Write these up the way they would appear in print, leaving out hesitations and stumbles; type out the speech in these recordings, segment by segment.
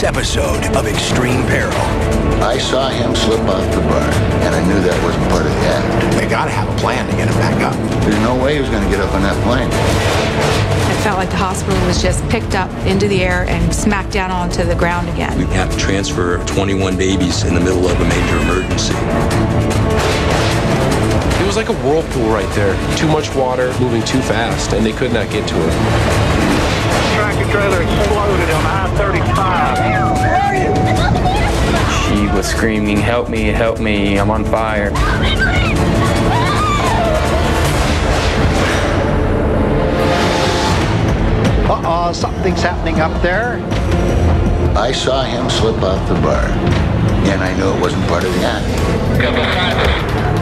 episode of Extreme Peril. I saw him slip off the bar, and I knew that wasn't part of the act. They gotta have a plan to get him back up. There's no way he was gonna get up on that plane. It felt like the hospital was just picked up into the air and smacked down onto the ground again. We have to transfer 21 babies in the middle of a major emergency. It was like a whirlpool right there. Too much water, moving too fast, and they could not get to it. Tractor trailer exploded on I-35. She was screaming, "Help me, help me, I'm on fire." Uh-oh, something's happening up there. I saw him slip off the bar, and I knew it wasn't part of the act.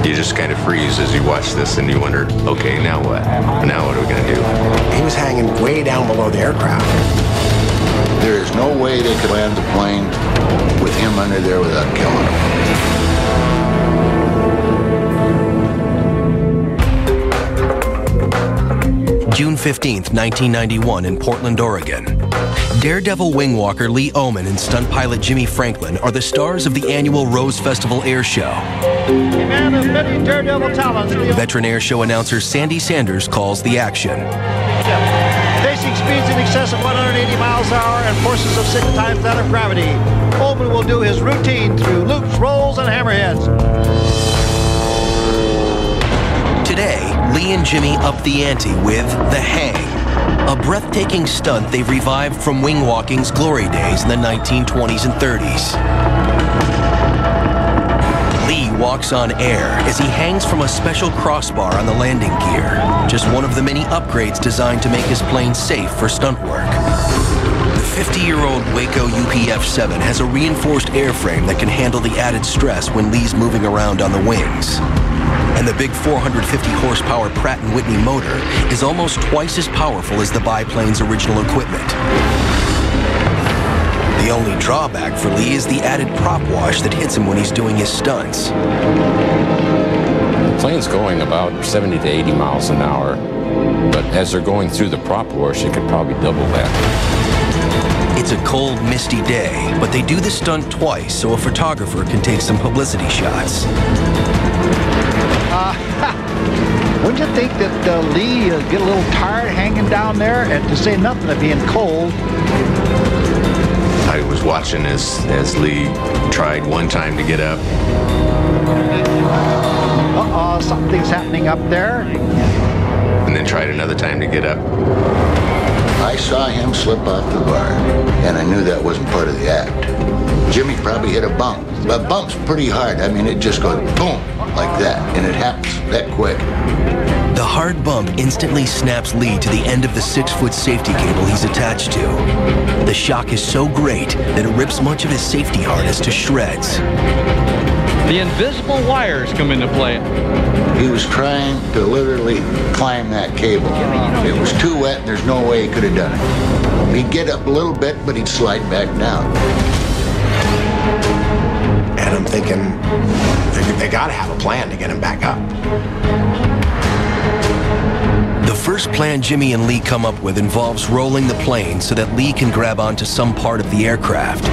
You just kind of freeze as you watch this and you wonder, okay, now what? Now what are we going to do? He was hanging way down below the aircraft. There is no way they could land the plane with him under there without killing him. June 15th, 1991 in Portland, Oregon. Daredevil wing walker Lee Oman and stunt pilot Jimmy Franklin are the stars of the annual Rose Festival Air Show. Man of many daredevil talents. Veteran air show announcer Sandy Sanders calls the action. Facing speeds in excess of 180 miles an hour and forces of 6 times that of gravity, Oman will do his routine through loops, rolls, and hammerheads. Today, Lee and Jimmy up the ante with The Hang, a breathtaking stunt they've revived from wing walking's glory days in the 1920s and 30s. Lee walks on air as he hangs from a special crossbar on the landing gear, just one of the many upgrades designed to make his plane safe for stunt work. The 50-year-old Waco UPF-7 has a reinforced airframe that can handle the added stress when Lee's moving around on the wings. And the big 450 horsepower Pratt & Whitney motor is almost twice as powerful as the biplane's original equipment. The only drawback for Lee is the added prop wash that hits him when he's doing his stunts. The plane's going about 70 to 80 miles an hour, but as they're going through the prop wash, it could probably double that. It's a cold, misty day, but they do the stunt twice so a photographer can take some publicity shots. Wouldn't you think that Lee get a little tired hanging down there, and to say nothing of being cold? I was watching as Lee tried one time to get up. Uh-oh, something's happening up there. And then tried another time to get up. I saw him slip off the bar, and I knew that wasn't part of the act. Jimmy probably hit a bump. But bump's pretty hard. I mean, it just goes boom, like that, and it happens that quick. The hard bump instantly snaps Lee to the end of the 6-foot safety cable he's attached to. The shock is so great that it rips much of his safety harness to shreds. The invisible wires come into play. He was trying to literally climb that cable. It was too wet, and there's no way he could have done it. He'd get up a little bit, but he'd slide back down. And I'm thinking, they gotta have a plan to get him back up. The first plan Jimmy and Lee come up with involves rolling the plane so that Lee can grab onto some part of the aircraft.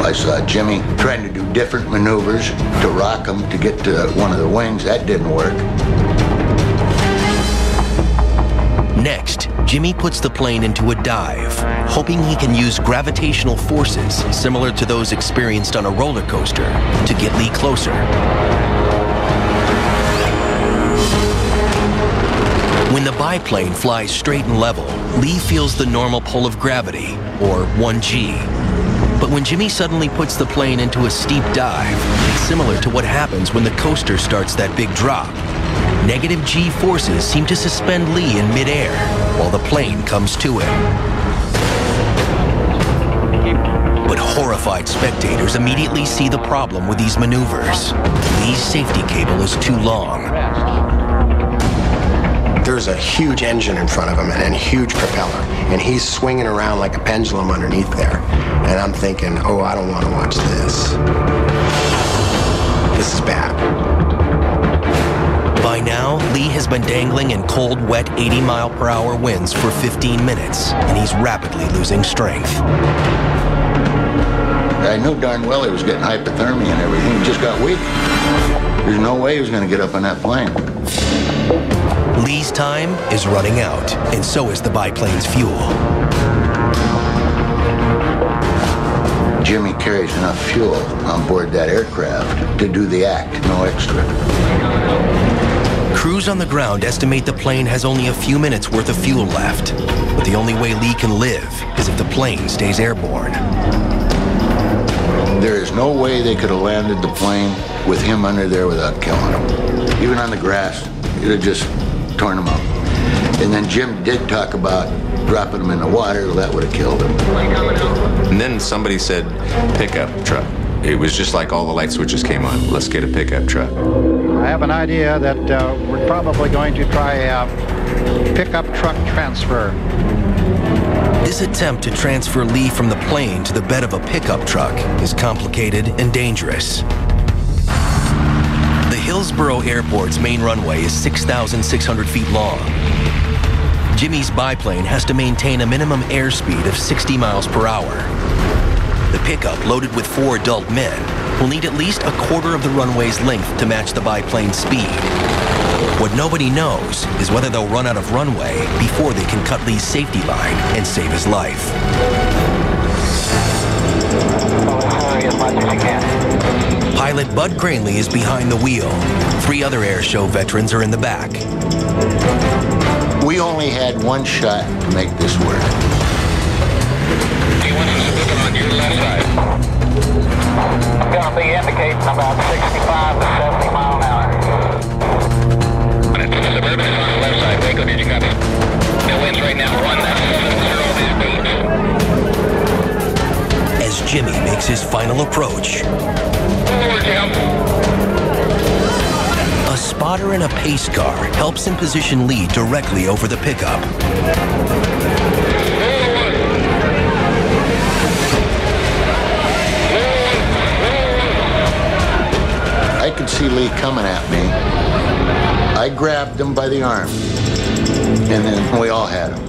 I saw Jimmy trying to do different maneuvers to rock him to get to one of the wings. That didn't work. Next, Jimmy puts the plane into a dive, hoping he can use gravitational forces similar to those experienced on a roller coaster to get Lee closer. When the biplane flies straight and level, Lee feels the normal pull of gravity, or 1G. But when Jimmy suddenly puts the plane into a steep dive, it's similar to what happens when the coaster starts that big drop. Negative G forces seem to suspend Lee in midair while the plane comes to him. But horrified spectators immediately see the problem with these maneuvers. Lee's safety cable is too long. There's a huge engine in front of him and a huge propeller, and he's swinging around like a pendulum underneath there. And I'm thinking, oh, I don't want to watch this. This is bad. By By now, Lee has been dangling in cold, wet 80-mile-per-hour winds for 15 minutes, and he's rapidly losing strength. I knew darn well he was getting hypothermia and everything. He just got weak. There's no way he was going to get up on that plane. Lee's time is running out, and so is the biplane's fuel. Jimmy carries enough fuel on board that aircraft to do the act, no extra. Crews on the ground estimate the plane has only a few minutes worth of fuel left, but the only way Lee can live is if the plane stays airborne. There is no way they could have landed the plane with him under there without killing him. Even on the grass, it would have just torn him up. And then Jim did talk about dropping him in the water. That would have killed him. And then somebody said, pickup truck. It was just like all the light switches came on. Let's get a pickup truck. I have an idea that we're probably going to try a pickup truck transfer. This attempt to transfer Lee from the plane to the bed of a pickup truck is complicated and dangerous. The Hillsborough Airport's main runway is 6,600 feet long. Jimmy's biplane has to maintain a minimum airspeed of 60 miles per hour. The pickup, loaded with 4 adult men, will need at least a quarter of the runway's length to match the biplane's speed. What nobody knows is whether they'll run out of runway before they can cut Lee's safety line and save his life. Pilot Bud Cranley is behind the wheel. 3 other air show veterans are in the back. We only had one shot to make this work. On your left side. I'm going to be indicating about 65 to 70 mile an hour. Suburban is on the left side. Waco, did you copy? No winds right now. 170 As Jimmy makes his final approach, a spotter in a pace car helps him position Lee directly over the pickup. I could see Lee coming at me. I grabbed him by the arm, and then we all had him.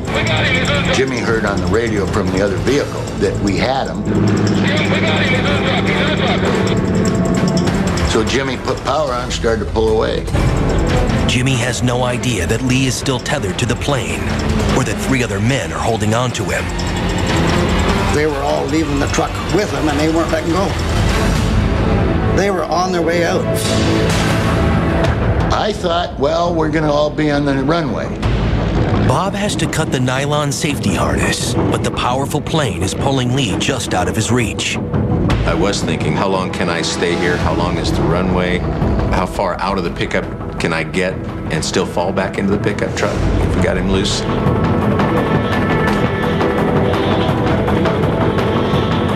Jimmy heard on the radio from the other vehicle that we had him. So Jimmy put power on and started to pull away. Jimmy has no idea that Lee is still tethered to the plane, or that 3 other men are holding on to him. They were all leaving the truck with him, and they weren't letting go. They were on their way out. I thought, well, we're going to all be on the runway. Bob has to cut the nylon safety harness, but the powerful plane is pulling Lee just out of his reach. I was thinking, how long can I stay here? How long is the runway? How far out of the pickup can I get and still fall back into the pickup truck if we got him loose?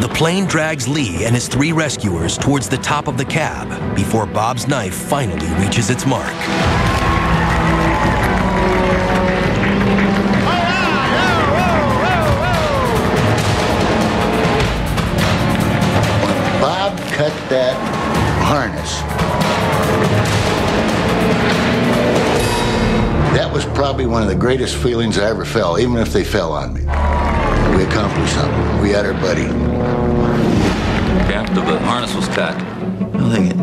The plane drags Lee and his 3 rescuers towards the top of the cab before Bob's knife finally reaches its mark. Bob cut that harness. That was probably one of the greatest feelings I ever felt, even if they fell on me. We accomplished something. We had our buddy. After the harness was cut, I'm thinking,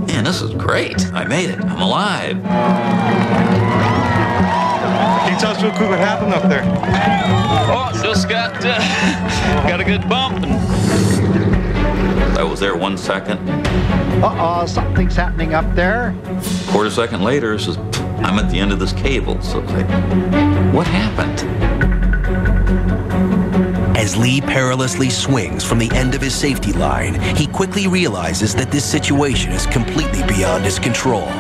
man, this is great. I made it. I'm alive. Can you tell us real quick what happened up there? Oh, just got a good bump. I was there 1 second. Uh-oh, something's happening up there. Quarter second later, it says, I'm at the end of this cable. So it's like, what happened? As Lee perilously swings from the end of his safety line, he quickly realizes that this situation is completely beyond his control.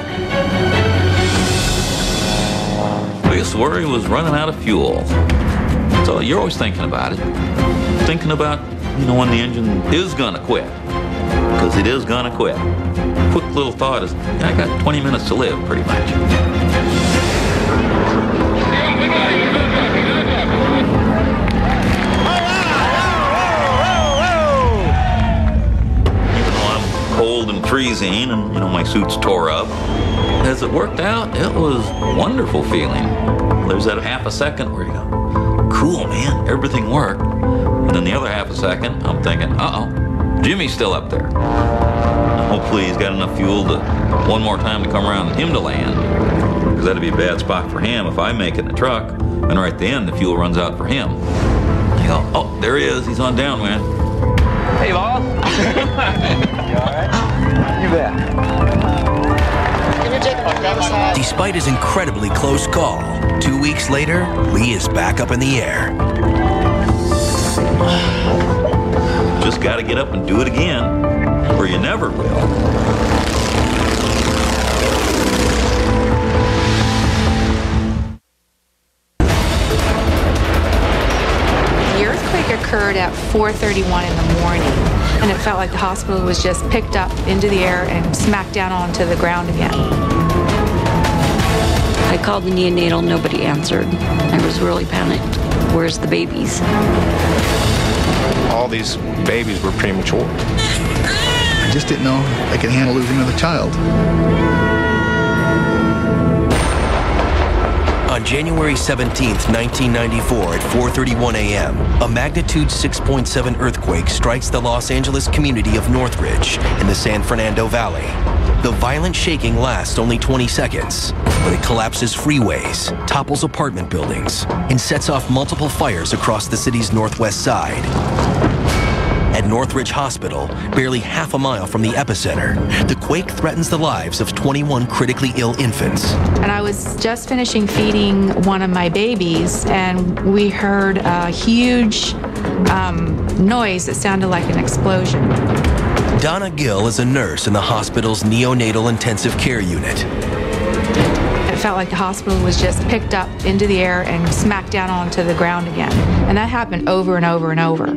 Biggest worry was running out of fuel. So you're always thinking about it. Thinking about, when the engine is gonna quit. Because it is gonna quit. Quick little thought is, I got 20 minutes to live, pretty much. Cold and freezing, and my suit's tore up. As it worked out, it was a wonderful feeling. There's that half a second where you go, cool, man, everything worked. And then the other half a second, I'm thinking, uh-oh, Jimmy's still up there. Hopefully he's got enough fuel to one more time to come around and him to land. Because that'd be a bad spot for him if I make it in the truck, and right at the end, the fuel runs out for him. I go, oh, there he is, he's on down, man. Hey, boss. You all right? You bet. Despite his incredibly close call, 2 weeks later, Lee is back up in the air. Just got to get up and do it again, or you never will. The earthquake occurred at 4:31 in the morning, and it felt like the hospital was just picked up into the air and smacked down onto the ground again. I called the neonatal, nobody answered. I was really panicked. Where's the babies? All these babies were premature. I just didn't know I could handle losing another child. On January 17th, 1994 at 4:31 a.m., a magnitude 6.7 earthquake strikes the Los Angeles community of Northridge in the San Fernando Valley. The violent shaking lasts only 20 seconds, but it collapses freeways, topples apartment buildings, and sets off multiple fires across the city's northwest side. At Northridge Hospital, barely half a mile from the epicenter, the quake threatens the lives of 21 critically ill infants. And I was just finishing feeding one of my babies, and we heard a huge noise that sounded like an explosion. Donna Gill is a nurse in the hospital's neonatal intensive care unit. It felt like the hospital was just picked up into the air and smacked down onto the ground again. And that happened over and over and over.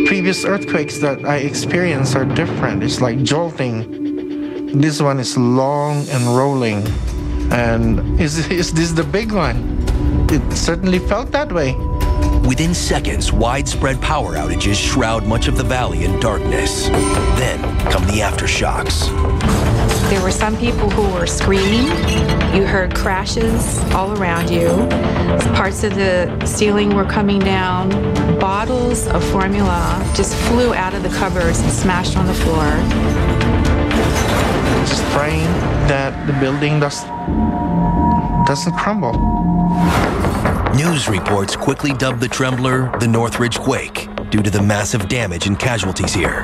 Previous earthquakes that I experienced are different. It's like jolting. This one is long and rolling. And is this the big one? It certainly felt that way. Within seconds, widespread power outages shroud much of the valley in darkness. Then come the aftershocks. There were some people who were screaming. You heard crashes all around you. Parts of the ceiling were coming down. Bottles of formula just flew out of the cupboards and smashed on the floor. Just praying that the building doesn't crumble. News reports quickly dubbed the trembler the Northridge Quake due to the massive damage and casualties here.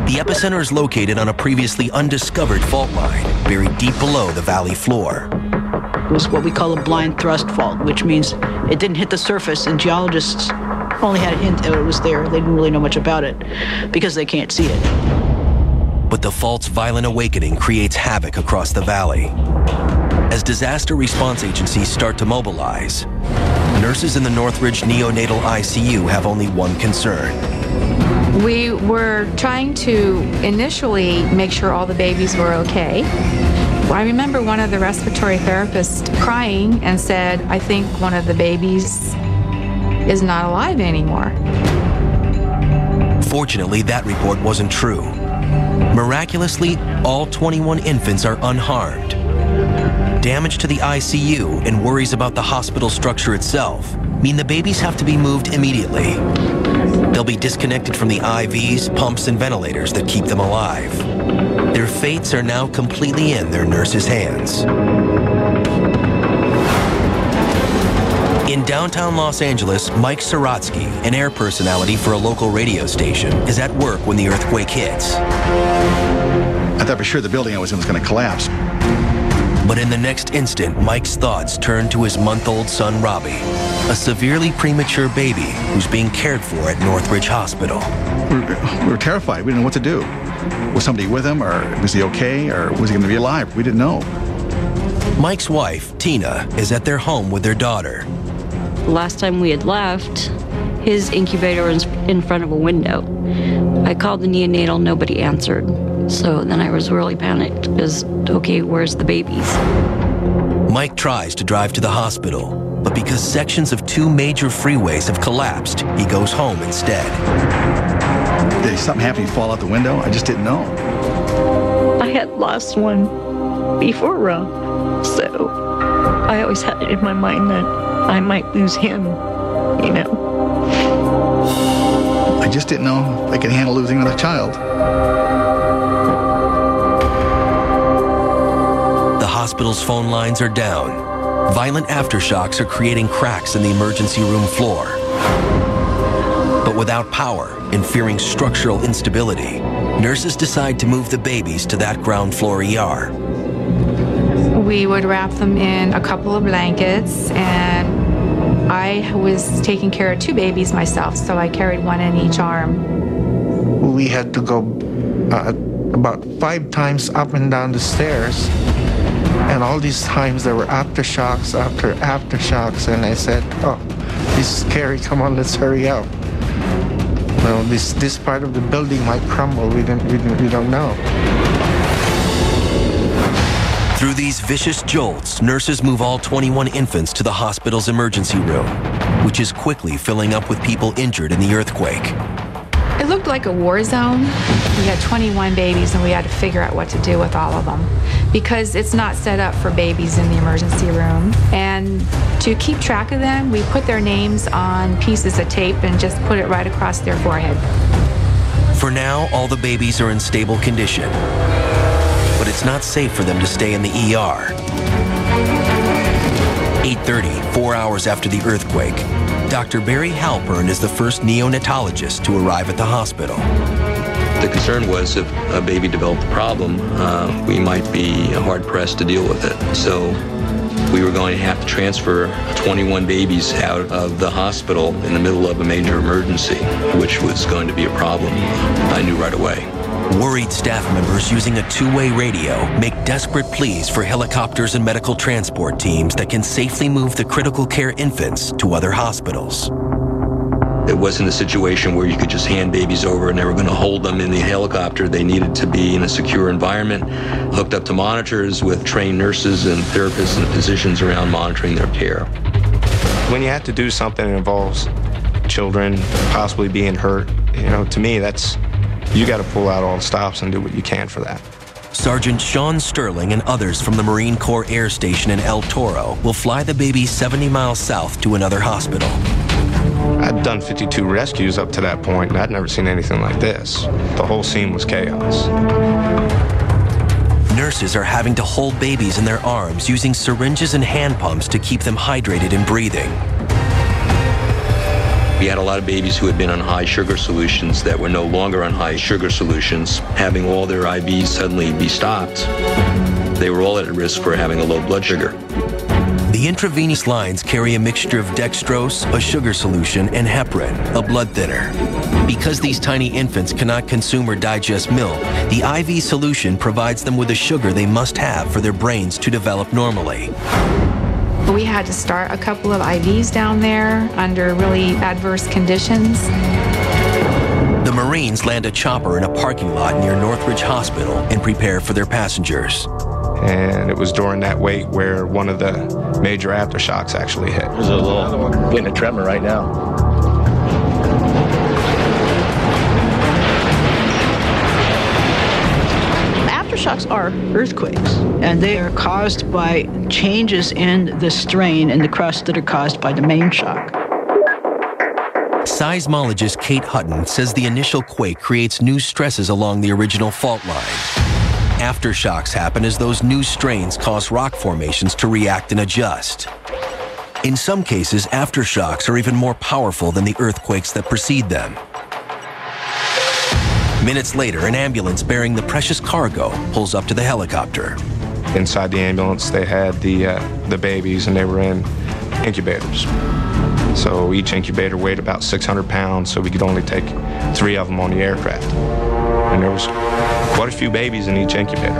The epicenter is located on a previously undiscovered fault line buried deep below the valley floor. It was what we call a blind thrust fault, which means it didn't hit the surface, and geologists only had a hint that it was there. They didn't really know much about it because they can't see it. But the fault's violent awakening creates havoc across the valley. As disaster response agencies start to mobilize, nurses in the Northridge Neonatal ICU have only one concern. We were trying to initially make sure all the babies were okay. I remember one of the respiratory therapists crying and said, I think one of the babies is not alive anymore. Fortunately, that report wasn't true. Miraculously, all 21 infants are unharmed. Damage to the ICU and worries about the hospital structure itself mean the babies have to be moved immediately. They'll be disconnected from the IVs, pumps, and ventilators that keep them alive. Their fates are now completely in their nurses' hands. In downtown Los Angeles, Mike Sorotsky, an air personality for a local radio station, is at work when the earthquake hits. I thought for sure the building I was in was going to collapse. But in the next instant, Mike's thoughts turn to his month-old son, Robbie, a severely premature baby who's being cared for at Northridge Hospital. We were terrified. We didn't know what to do. Was somebody with him, or was he okay, or was he going to be alive? We didn't know. Mike's wife, Tina, is at their home with their daughter. Last time we had left, his incubator was in front of a window. I called the neonatal, nobody answered. So then I was really panicked because, okay, where's the babies? Mike tries to drive to the hospital, but because sections of 2 major freeways have collapsed, he goes home instead. Did something happen? He fall out the window? I just didn't know. I had lost one before Ron. So I always had it in my mind that I might lose him, you know. I just didn't know if I could handle losing another child. The hospital's phone lines are down. Violent aftershocks are creating cracks in the emergency room floor. But without power and fearing structural instability, nurses decide to move the babies to that ground floor ER. We would wrap them in a couple of blankets, and I was taking care of 2 babies myself, so I carried one in each arm. We had to go about 5 times up and down the stairs, and all these times there were aftershocks after aftershocks, and I said, oh, this is scary, come on, let's hurry up. Well, this part of the building might crumble, we don't know. Through these vicious jolts, nurses move all 21 infants to the hospital's emergency room, which is quickly filling up with people injured in the earthquake. It looked like a war zone. We had 21 babies, and we had to figure out what to do with all of them, because it's not set up for babies in the emergency room. And to keep track of them, we put their names on pieces of tape and just put it right across their forehead. For now, all the babies are in stable condition, but it's not safe for them to stay in the ER. 8:30, 4 hours after the earthquake, Dr. Barry Halpern is the first neonatologist to arrive at the hospital. The concern was if a baby developed a problem, we might be hard-pressed to deal with it. So we were going to have to transfer 21 babies out of the hospital in the middle of a major emergency, which was going to be a problem. I knew right away. Worried staff members using a 2-way radio make desperate pleas for helicopters and medical transport teams that can safely move the critical care infants to other hospitals. It wasn't a situation where you could just hand babies over and they were going to hold them in the helicopter. They needed to be in a secure environment, hooked up to monitors with trained nurses and therapists and physicians around monitoring their care. When you have to do something that involves children possibly being hurt, you know, to me, you got to pull out all the stops and do what you can for that. Sergeant Sean Sterling and others from the Marine Corps Air Station in El Toro will fly the babies 70 miles south to another hospital. I'd done 52 rescues up to that point, and I'd never seen anything like this. The whole scene was chaos. Nurses are having to hold babies in their arms using syringes and hand pumps to keep them hydrated and breathing. We had a lot of babies who had been on high sugar solutions that were no longer on high sugar solutions. Having all their IVs suddenly be stopped, they were all at risk for having a low blood sugar. The intravenous lines carry a mixture of dextrose, a sugar solution, and heparin, a blood thinner. Because these tiny infants cannot consume or digest milk, the IV solution provides them with a sugar they must have for their brains to develop normally. We had to start a couple of IVs down there under really adverse conditions. The Marines land a chopper in a parking lot near Northridge Hospital and prepare for their passengers. And it was during that wait where one of the major aftershocks actually hit. There's getting a tremor right now. Aftershocks are earthquakes, and they are caused by changes in the strain in the crust that are caused by the main shock. Seismologist Kate Hutton says the initial quake creates new stresses along the original fault line. Aftershocks happen as those new strains cause rock formations to react and adjust. In some cases, aftershocks are even more powerful than the earthquakes that precede them. Minutes later, an ambulance bearing the precious cargo pulls up to the helicopter. Inside the ambulance, they had the babies, and they were in incubators. So each incubator weighed about 600 pounds, so we could only take 3 of them on the aircraft. And there was quite a few babies in each incubator.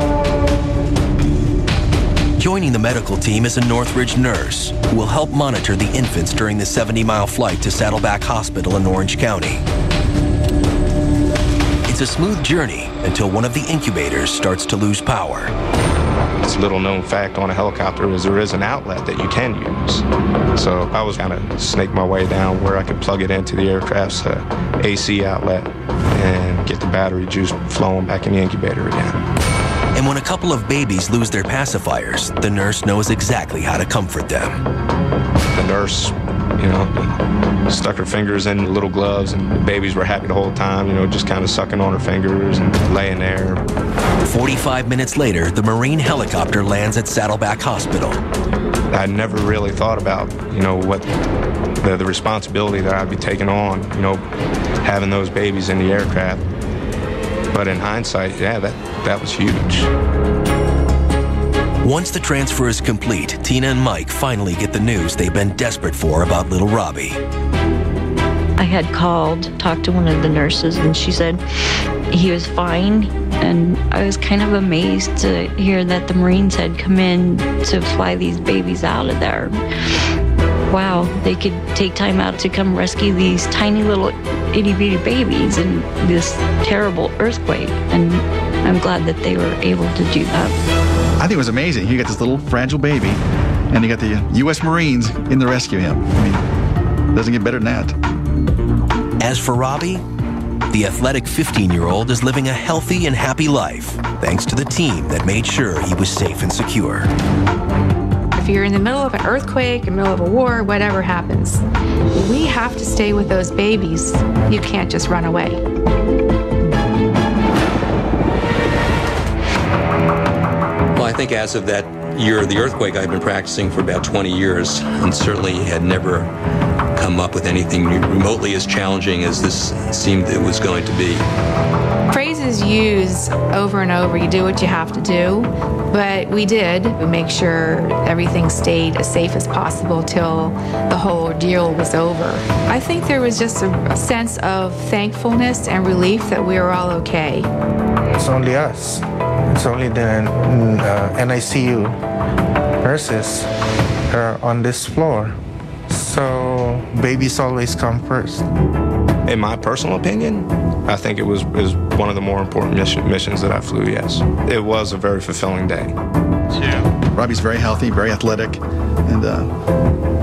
Joining the medical team is a Northridge nurse who will help monitor the infants during the 70-mile flight to Saddleback Hospital in Orange County. It's a smooth journey until one of the incubators starts to lose power. It's a little known fact on a helicopter is there is an outlet that you can use. So I was kind of snake my way down where I could plug it into the aircraft's AC outlet and get the battery juice flowing back in the incubator again. And when a couple of babies lose their pacifiers, the nurse knows exactly how to comfort them. The nurse, you know, stuck her fingers in little gloves, and the babies were happy the whole time, you know, just kind of sucking on her fingers and laying there. 45 minutes later, the Marine helicopter lands at Saddleback Hospital. I never really thought about, you know, what the responsibility that I'd be taking on, you know, having those babies in the aircraft. But in hindsight, yeah, that was huge. Once the transfer is complete, Tina and Mike finally get the news they've been desperate for about little Robbie. I had called, talked to one of the nurses, and she said he was fine. And I was kind of amazed to hear that the Marines had come in to fly these babies out of there. Wow, they could take time out to come rescue these tiny little itty-bitty babies in this terrible earthquake. And I'm glad that they were able to do that. I think it was amazing. You got this little fragile baby, and you got the U.S. Marines in to rescue him. I mean, doesn't get better than that. As for Robbie, the athletic 15-year-old is living a healthy and happy life, thanks to the team that made sure he was safe and secure. If you're in the middle of an earthquake, in the middle of a war, whatever happens, we have to stay with those babies. You can't just run away. Well, I think as of that year of the earthquake, I've been practicing for about 20 years and certainly had never come up with anything remotely as challenging as this seemed it was going to be. Phrases used over and over, you do what you have to do, but we did. We make sure everything stayed as safe as possible till the whole ordeal was over. I think there was just a sense of thankfulness and relief that we were all okay. It's only us. It's only the NICU nurses are on this floor. So babies always come first. In my personal opinion, I think it was one of the more important missions that I flew, yes. It was a very fulfilling day. Yeah. Robbie's very healthy, very athletic, and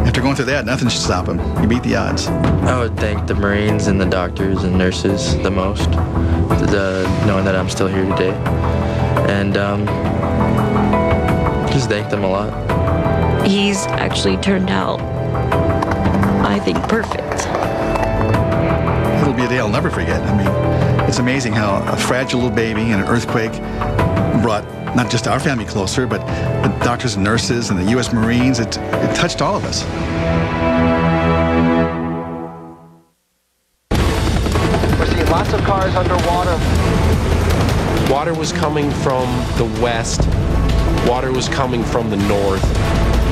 after going through that, nothing should stop him. You beat the odds. I would thank the Marines and the doctors and nurses the most, knowing that I'm still here today. And just thank them a lot. He's actually turned out, I think, perfect. It'll be a day I'll never forget. I mean, it's amazing how a fragile little baby and an earthquake brought not just our family closer, but the doctors and nurses and the U.S. Marines. It touched all of us. We're seeing lots of cars underwater. Water was coming from the west. Water was coming from the north.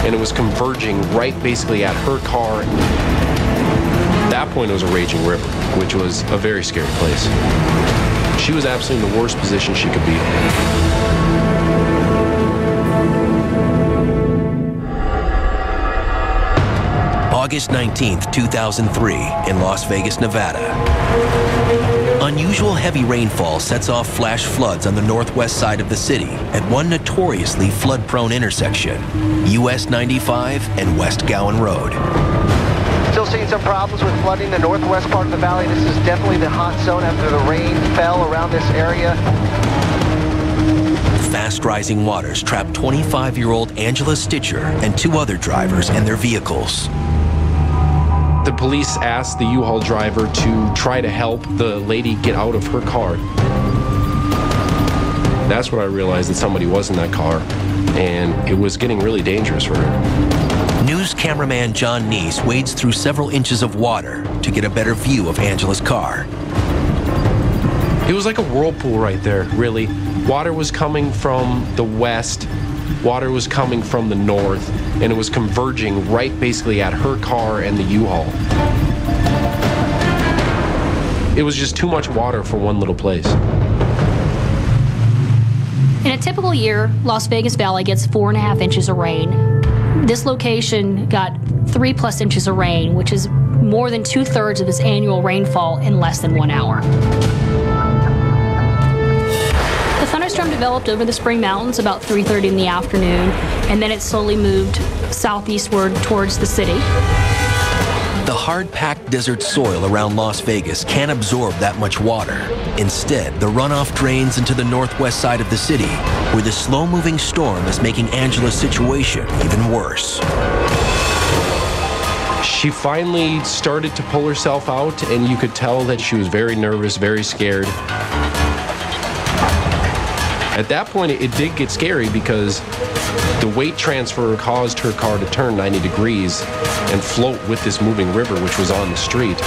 And it was converging right basically at her car. At that point, it was a raging river, which was a very scary place. She was absolutely in the worst position she could be in. August 19th, 2003, in Las Vegas, Nevada. Unusual heavy rainfall sets off flash floods on the northwest side of the city at one notoriously flood-prone intersection, US 95 and West Gowan Road. Still seeing some problems with flooding the northwest part of the valley. This is definitely the hot zone after the rain fell around this area. Fast rising waters trapped 25-year-old Angela Stitcher and two other drivers and their vehicles. The police asked the U-Haul driver to try to help the lady get out of her car. That's when I realized that somebody was in that car, and it was getting really dangerous for her. News cameraman John Neese wades through several inches of water to get a better view of Angela's car. It was like a whirlpool right there, really. Water was coming from the west, water was coming from the north, and it was converging right basically at her car and the U-Haul. It was just too much water for one little place. In a typical year, Las Vegas Valley gets 4.5 inches of rain. This location got 3+ inches of rain, which is more than 2/3 of its annual rainfall in less than 1 hour. The thunderstorm developed over the Spring Mountains about 3:30 in the afternoon, and then it slowly moved southeastward towards the city. The hard-packed desert soil around Las Vegas can't absorb that much water. Instead, the runoff drains into the northwest side of the city, where the slow-moving storm is making Angela's situation even worse. She finally started to pull herself out, and you could tell that she was very nervous, very scared. At that point, it did get scary because the weight transfer caused her car to turn 90 degrees and float with this moving river, which was on the street.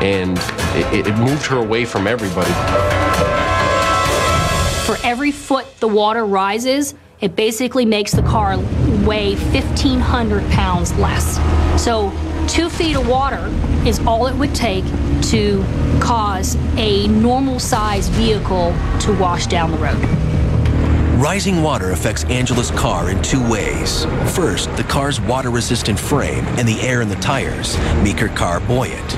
And it moved her away from everybody. For every foot the water rises, it basically makes the car weigh 1,500 pounds less. So 2 feet of water is all it would take to cause a normal-sized vehicle to wash down the road. Rising water affects Angela's car in 2 ways. First, the car's water-resistant frame and the air in the tires make her car buoyant.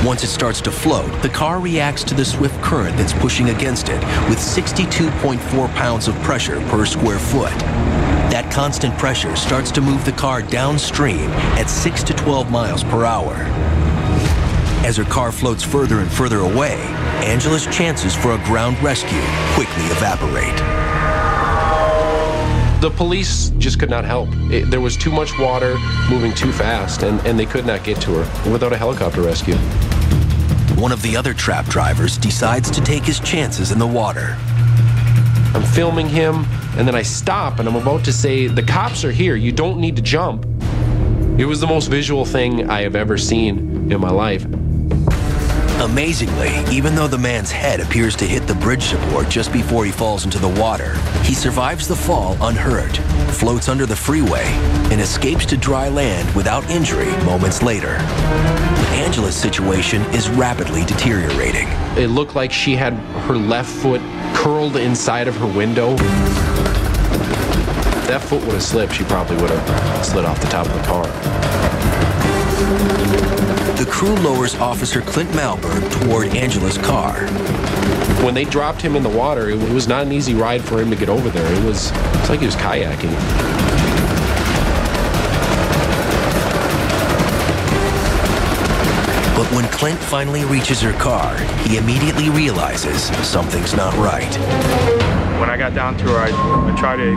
Once it starts to float, the car reacts to the swift current that's pushing against it with 62.4 pounds of pressure per square foot. That constant pressure starts to move the car downstream at 6 to 12 miles per hour. As her car floats further and further away, Angela's chances for a ground rescue quickly evaporate. The police just could not help. There was too much water moving too fast, and they could not get to her without a helicopter rescue. One of the other trap drivers decides to take his chances in the water. I'm filming him, and then I stop, and I'm about to say, "The cops are here, you don't need to jump." It was the most visual thing I have ever seen in my life. Amazingly, even though the man's head appears to hit the bridge support just before he falls into the water, he survives the fall unhurt, floats under the freeway, and escapes to dry land without injury moments later. Angela's situation is rapidly deteriorating. It looked like she had her left foot curled inside of her window. If that foot would have slipped, she probably would have slid off the top of the car. The crew lowers Officer Clint Malberg toward Angela's car. When they dropped him in the water, it was not an easy ride for him to get over there. It's like he was kayaking. But when Clint finally reaches her car, he immediately realizes something's not right. When I got down to her, I tried to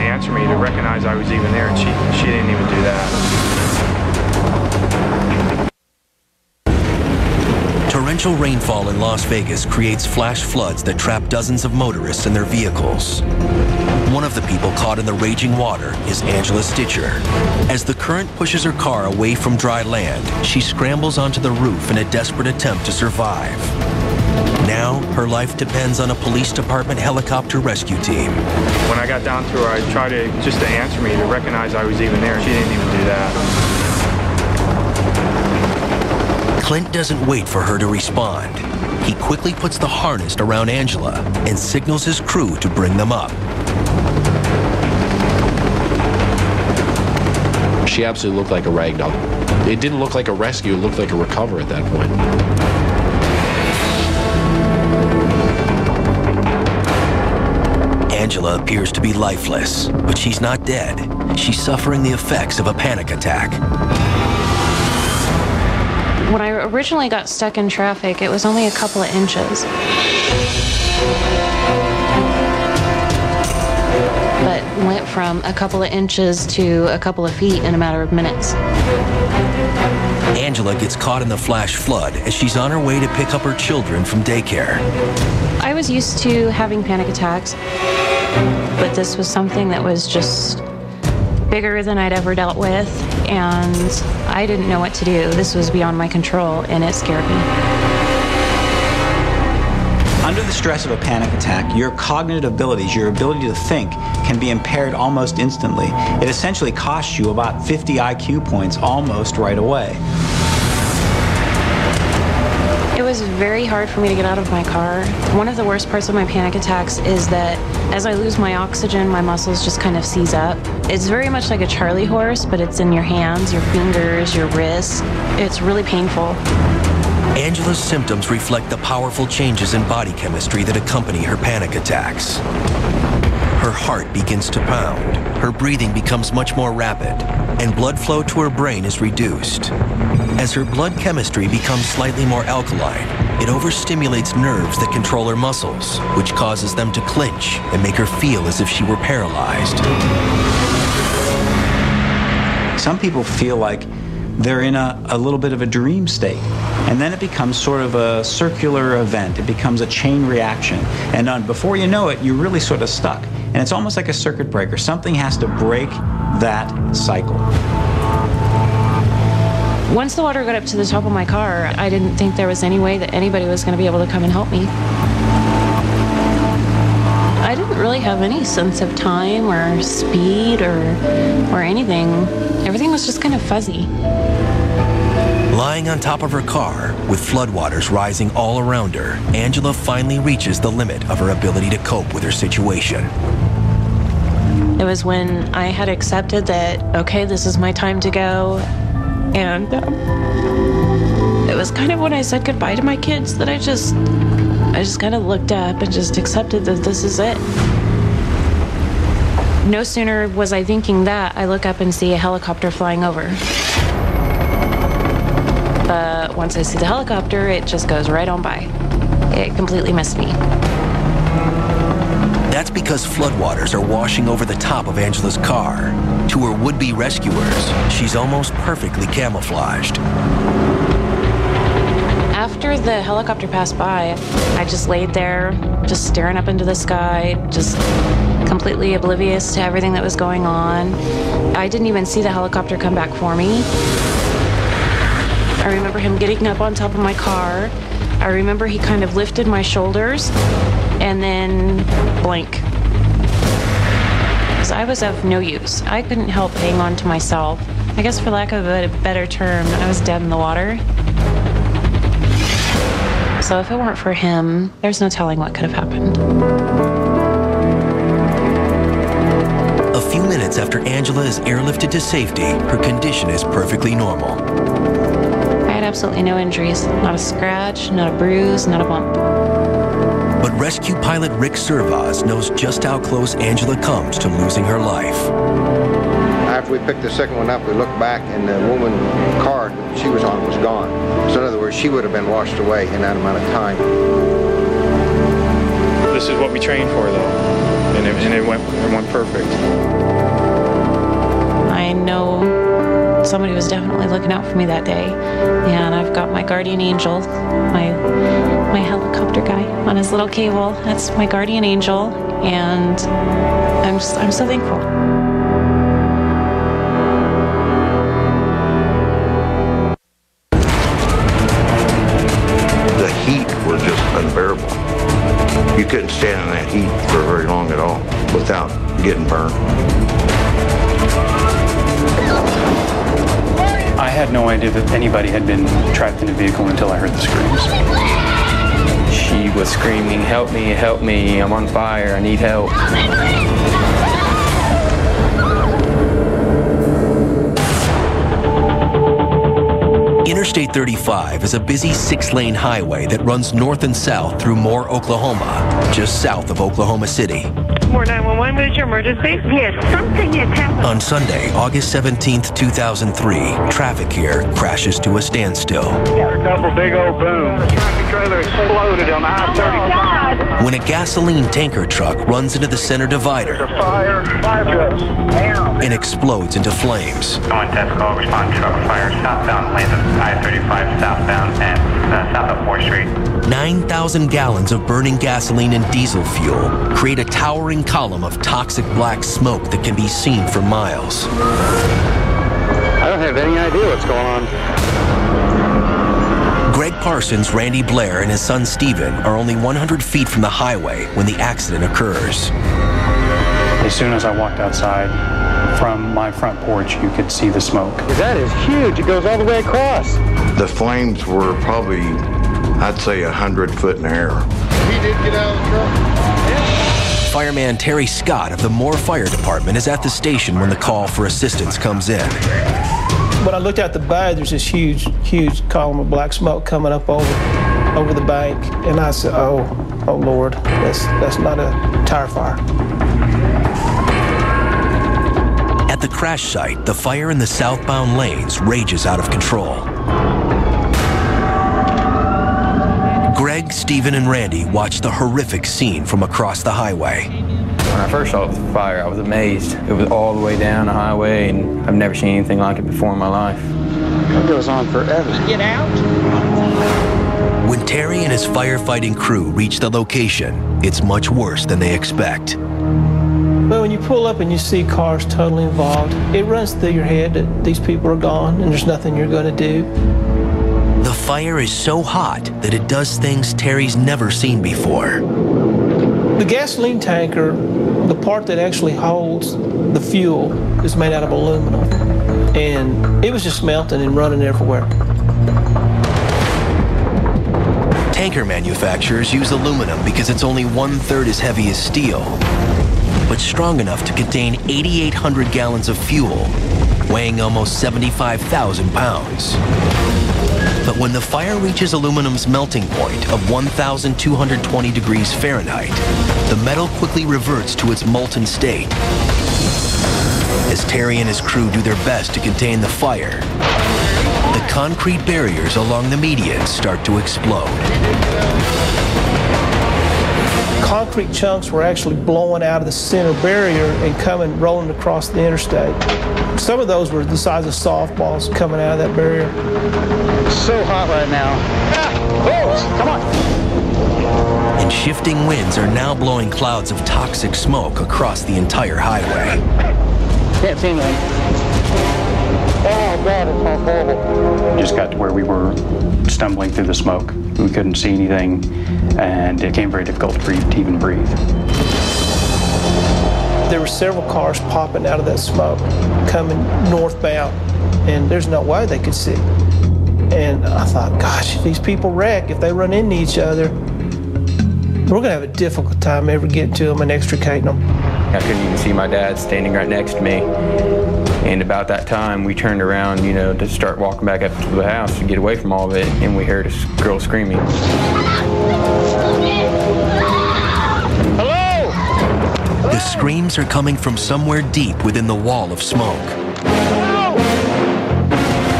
answer me, to recognize I was even there, and she didn't even do that. Torrential rainfall in Las Vegas creates flash floods that trap dozens of motorists in their vehicles. One of the people caught in the raging water is Angela Stitcher. As the current pushes her car away from dry land, she scrambles onto the roof in a desperate attempt to survive. Now, her life depends on a police department helicopter rescue team. When I got down to her, I tried to answer me, to recognize I was even there, and she didn't even do that. Clint doesn't wait for her to respond. He quickly puts the harness around Angela and signals his crew to bring them up. She absolutely looked like a rag doll. It didn't look like a rescue, it looked like a recover at that point. Angela appears to be lifeless, but she's not dead. She's suffering the effects of a panic attack. When I originally got stuck in traffic, it was only a couple of inches. But went from a couple of inches to a couple of feet in a matter of minutes. Angela gets caught in the flash flood as she's on her way to pick up her children from daycare. I was used to having panic attacks, but this was something that was just bigger than I'd ever dealt with, and I didn't know what to do. This was beyond my control, and it scared me. Under the stress of a panic attack, your cognitive abilities, your ability to think, can be impaired almost instantly. It essentially costs you about 50 IQ points almost right away. It was very hard for me to get out of my car. One of the worst parts of my panic attacks is that as I lose my oxygen, my muscles just kind of seize up. It's very much like a Charlie horse, but it's in your hands, your fingers, your wrists. It's really painful. Angela's symptoms reflect the powerful changes in body chemistry that accompany her panic attacks. her heart begins to pound, her breathing becomes much more rapid, and blood flow to her brain is reduced. As her blood chemistry becomes slightly more alkaline, it overstimulates nerves that control her muscles, which causes them to clench and make her feel as if she were paralyzed. Some people feel like they're in a little bit of a dream state. And then it becomes sort of a circular event. It becomes a chain reaction. And before you know it, you're really sort of stuck. And it's almost like a circuit breaker. Something has to break that cycle. Once the water got up to the top of my car, I didn't think there was any way that anybody was going to be able to come and help me. I didn't really have any sense of time or speed or anything. Everything was just kind of fuzzy. Lying on top of her car, with floodwaters rising all around her, Angela finally reaches the limit of her ability to cope with her situation. It was when I had accepted that, okay, this is my time to go, and it was kind of when I said goodbye to my kids that I just kind of looked up and just accepted that this is it. No sooner was I thinking that, I look up and see a helicopter flying over. But once I see the helicopter, it just goes right on by. It completely missed me. That's because floodwaters are washing over the top of Angela's car. To her would-be rescuers, she's almost perfectly camouflaged. After the helicopter passed by, I just laid there, just staring up into the sky, just completely oblivious to everything that was going on. I didn't even see the helicopter come back for me. I remember him getting up on top of my car. I remember he kind of lifted my shoulders and then blank. Because I was of no use. I couldn't help hang on to myself. I guess for lack of a better term, I was dead in the water. So if it weren't for him, there's no telling what could have happened. A few minutes after Angela is airlifted to safety, her condition is perfectly normal. I had absolutely no injuries. Not a scratch, not a bruise, not a bump. But rescue pilot Rick Servaz knows just how close Angela comes to losing her life. After we picked the second one up, we looked back and the woman car that she was on was gone. So in other words, she would have been washed away in that amount of time. This is what we trained for, though, and it went perfect. I know somebody was definitely looking out for me that day, and I've got my guardian angel, my helicopter guy on his little cable. That's my guardian angel, and I'm so thankful. The heat was just unbearable. You couldn't stand in that heat for very long at all without getting burned. I had no idea that anybody had been trapped in a vehicle until I heard the screams. She was screaming, "Help me, I'm on fire, I need help." Interstate 35 is a busy 6-lane highway that runs north and south through Moore, Oklahoma, just south of Oklahoma City. Moore 911, what is your emergency? Yes, something has happened. On Sunday, August 17th, 2003, traffic here crashes to a standstill. Got a couple big old booms. The tractor trailer exploded on I-35. When a gasoline tanker truck runs into the center divider Fire trucks. and explodes into flames. Going Tesco, respond truck fire southbound lanes of I-35 southbound and south of 4th Street. 9,000 gallons of burning gasoline and diesel fuel create a towering column of toxic black smoke that can be seen for miles. I don't have any idea what's going on. Greg Parsons, Randy Blair, and his son Stephen are only 100 feet from the highway when the accident occurs. As soon as I walked outside from my front porch, you could see the smoke. That is huge. It goes all the way across. The flames were probably, I'd say, 100 foot in the air. He did get out of the truck. Fireman Terry Scott of the Moore Fire Department is at the station when the call for assistance comes in. When I looked out the bay, there's this huge column of black smoke coming up over the bank, and I said, "Oh Lord, that's not a tire fire." At the crash site, the fire in the southbound lanes rages out of control. Greg, Stephen, and Randy watch the horrific scene from across the highway. When I first saw the fire, I was amazed. It was all the way down the highway, and I've never seen anything like it before in my life. It goes on forever. Get out. When Terry and his firefighting crew reach the location, it's much worse than they expect. But when you pull up and you see cars totally involved, it runs through your head that these people are gone and there's nothing you're going to do. The fire is so hot that it does things Terry's never seen before. The gasoline tanker, the part that actually holds the fuel, is made out of aluminum. And it was just melting and running everywhere. Tanker manufacturers use aluminum because it's only 1/3 as heavy as steel, but strong enough to contain 8,800 gallons of fuel, weighing almost 75,000 pounds. But when the fire reaches aluminum's melting point of 1,220 degrees Fahrenheit, the metal quickly reverts to its molten state. As Terry and his crew do their best to contain the fire, the concrete barriers along the median start to explode. Concrete chunks were actually blowing out of the center barrier and coming, rolling across the interstate. Some of those were the size of softballs coming out of that barrier. So hot right now. Oh, come on. And shifting winds are now blowing clouds of toxic smoke across the entire highway. Can't see anything. Oh, God, it smells horrible. Just got to where we were stumbling through the smoke. We couldn't see anything, and it became very difficult to even breathe. There were several cars popping out of that smoke, coming northbound, and there's no way they could see. And I thought, gosh, if these people wreck, if they run into each other, we're going to have a difficult time ever getting to them and extricating them. I couldn't even see my dad standing right next to me. And about that time, we turned around, you know, to start walking back up to the house to get away from all of it, and we heard a girl screaming. Hello? The screams are coming from somewhere deep within the wall of smoke.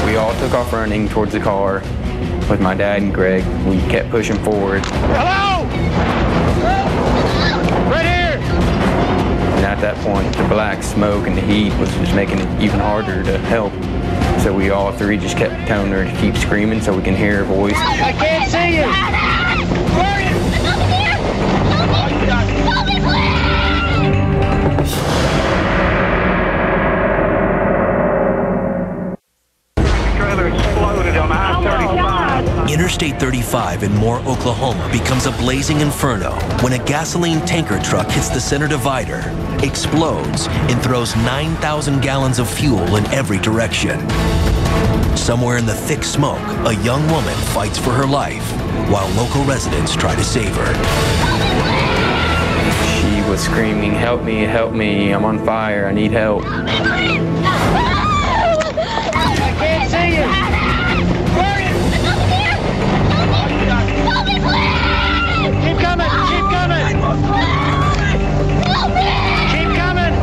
We all took off running towards the car with my dad and Greg. We kept pushing forward. Hello? Right here. And at that point, the black smoke and the heat was just making it even harder to help. So we all three just kept telling her to keep screaming so we can hear her voice. I can't see you. Where are you? Trailer exploded on I-35. Interstate 35 in Moore, Oklahoma becomes a blazing inferno when a gasoline tanker truck hits the center divider, explodes, and throws 9,000 gallons of fuel in every direction. Somewhere in the thick smoke, a young woman fights for her life while local residents try to save her. She was screaming, help me, I'm on fire, I need help. I can't see you. Where are you? Keep coming, keep coming. Keep coming.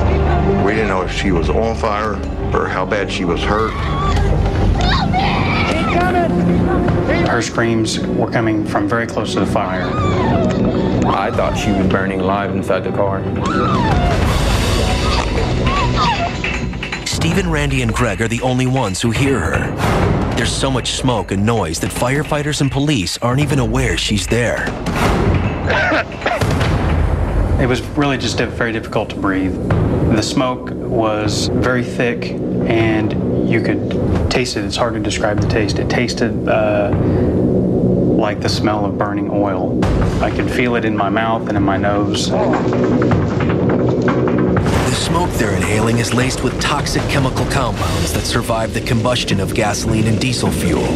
We didn't know if she was on fire or how bad she was hurt. Keep coming. Her screams were coming from very close to the fire. I thought she was burning alive inside the car. Stephen, Randy, and Greg are the only ones who hear her. There's so much smoke and noise that firefighters and police aren't even aware she's there. It was really just very difficult to breathe. The smoke was very thick, and you could taste it. It's hard to describe the taste. It tasted like the smell of burning oil. I could feel it in my mouth and in my nose. The smoke they're inhaling is laced with toxic chemical compounds that survive the combustion of gasoline and diesel fuel.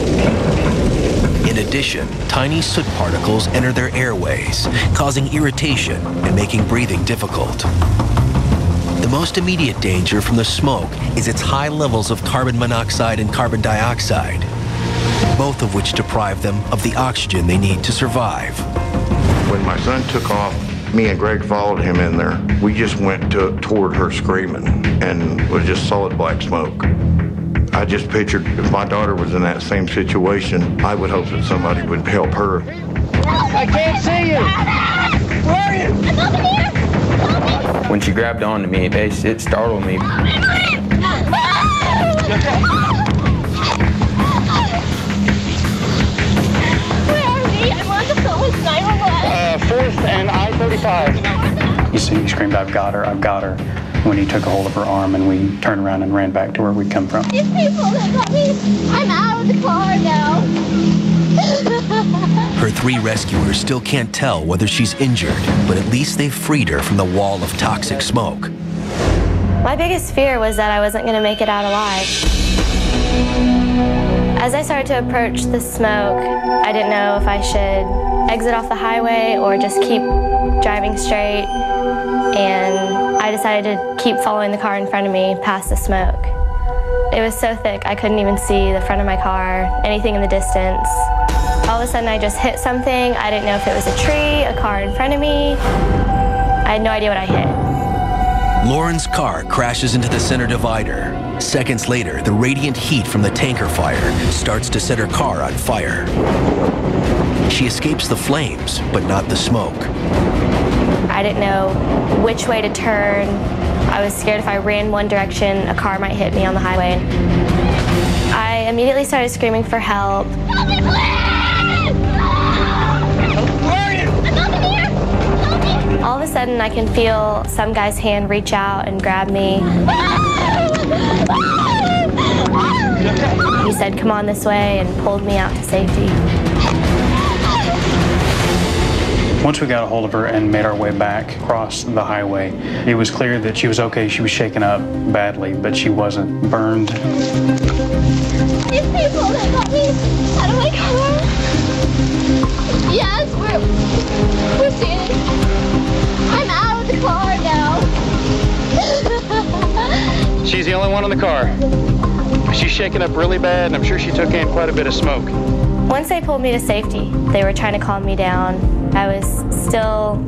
In addition, tiny soot particles enter their airways, causing irritation and making breathing difficult. The most immediate danger from the smoke is its high levels of carbon monoxide and carbon dioxide, both of which deprive them of the oxygen they need to survive. When my son took off Me and Greg followed him in there. We just went toward her screaming, and it was just solid black smoke. I just pictured if my daughter was in that same situation, I would hope that somebody would help her. I can't see you. Where are you? When she grabbed onto me, it startled me. Where are we? I'm on the phone with 911. 4th and I-35. You see, he screamed, "I've got her, I've got her," when he took a hold of her arm, and we turned around and ran back to where we'd come from. These people that got me, I'm out of the car now. Her 3 rescuers still can't tell whether she's injured, but at least they've freed her from the wall of toxic smoke. My biggest fear was that I wasn't going to make it out alive. As I started to approach the smoke, I didn't know if I should exit off the highway or just keep driving straight, and I decided to keep following the car in front of me past the smoke. It was so thick I couldn't even see the front of my car, anything in the distance. All of a sudden I just hit something. I didn't know if it was a tree, a car in front of me. I had no idea what I hit. Lauren's car crashes into the center divider. Seconds later, the radiant heat from the tanker fire starts to set her car on fire. She escapes the flames, but not the smoke. I didn't know which way to turn. I was scared if I ran one direction, a car might hit me on the highway. I immediately started screaming for help. Help me, please! Where are you? I'm over here! Help me! All of a sudden, I can feel some guy's hand reach out and grab me. He said, "Come on this way," and pulled me out to safety. Once we got a hold of her and made our way back across the highway, it was clear that she was okay. She was shaken up badly, but she wasn't burned. These people that got me out of my car. Yes, we're seeing. I'm out of the car now. She's the only one in the car. She's shaken up really bad, and I'm sure she took in quite a bit of smoke. Once they pulled me to safety, they were trying to calm me down. I was still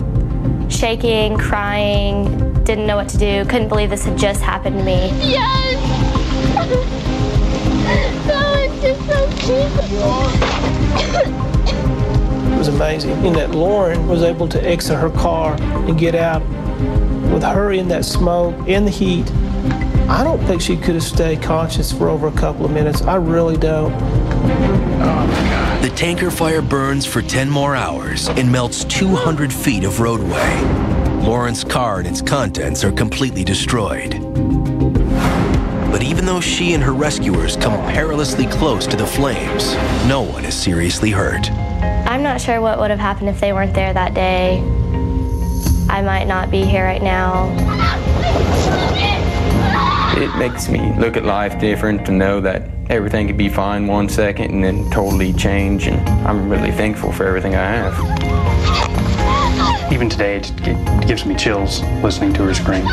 shaking, crying, didn't know what to do, couldn't believe this had just happened to me. Yes! No, it's just so cute. It was amazing in that Lauren was able to exit her car and get out with her in that smoke, in the heat. I don't think she could have stayed conscious for over a couple of minutes. I really don't. The tanker fire burns for 10 more hours and melts 200 feet of roadway. Lauren's car and its contents are completely destroyed. But even though she and her rescuers come perilously close to the flames, no one is seriously hurt. I'm not sure what would have happened if they weren't there that day. I might not be here right now. It makes me look at life different to know that everything could be fine 1 second and then totally change, and I'm really thankful for everything I have. Even today, it gives me chills listening to her scream.